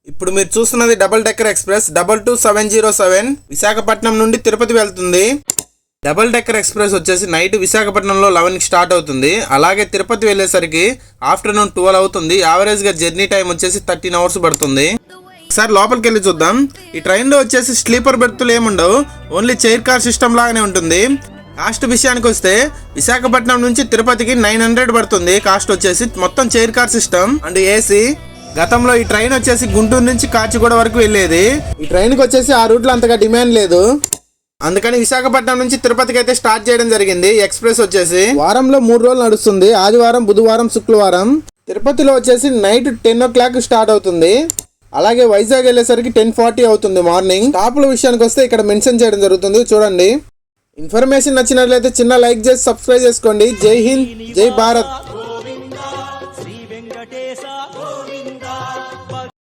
ఇప్పుడు మీరు చూస్తున్నది డబుల్ డెక్కర్ ఎక్స్ప్రెస్ 22707 విశాఖపట్నం నుండి తిరుపతి వెళ్తుంది. డబుల్ డెక్కర్ ఎక్స్ప్రెస్ వచ్చేసి నైట్ విశాఖపట్నంలో 11కి స్టార్ట్ అవుతుంది. అలాగే తిరుపతి వెళ్ళేసరికి ఆఫ్టర్నూన్ 12 అవుతుంది. యావరేజ్గా జర్నీ టైం వచ్చేసి 13 అవర్స్ పడుతుంది. ఒకసారి లోపలికి వెళ్ళి చూద్దాం. ఈ ట్రైన్లో వచ్చేసి స్లీపర్ బెర్తులు ఏముండవు, ఓన్లీ చైర్ కార్ సిస్టమ్ లాగానే ఉంటుంది. కాస్ట్ విషయానికి వస్తే విశాఖపట్నం నుంచి తిరుపతికి 900 పడుతుంది. కాస్ట్ వచ్చేసి మొత్తం chair car system and AC. గతంలో ఈ ట్రైన్ వచ్చేసి గుంటూరు నుంచి కాచిగూడ వరకు వెళ్ళేది. ఈ ట్రైన్కి వచ్చేసి ఆ రూట్లో అంతగా డిమాండ్ లేదు, అందుకని విశాఖపట్నం నుంచి తిరుపతికి అయితే స్టార్ట్ చేయడం జరిగింది. ఎక్స్ప్రెస్ వచ్చేసి వారంలో 3 రోజులు నడుస్తుంది. ఆదివారం, బుధవారం, శుక్రవారం. తిరుపతిలో వచ్చేసి నైట్ 10 o'clock స్టార్ట్ అవుతుంది. అలాగే వైజాగ్ వెళ్ళేసరికి 10:40 అవుతుంది మార్నింగ్. టాప్ల విషయానికి వస్తే ఇక్కడ మెన్షన్ చేయడం జరుగుతుంది, చూడండి. ఇన్ఫర్మేషన్ నచ్చినట్లయితే చిన్న లైక్ చేసి సబ్స్క్రైబ్ చేసుకోండి. జై హింద్, జై భారత్.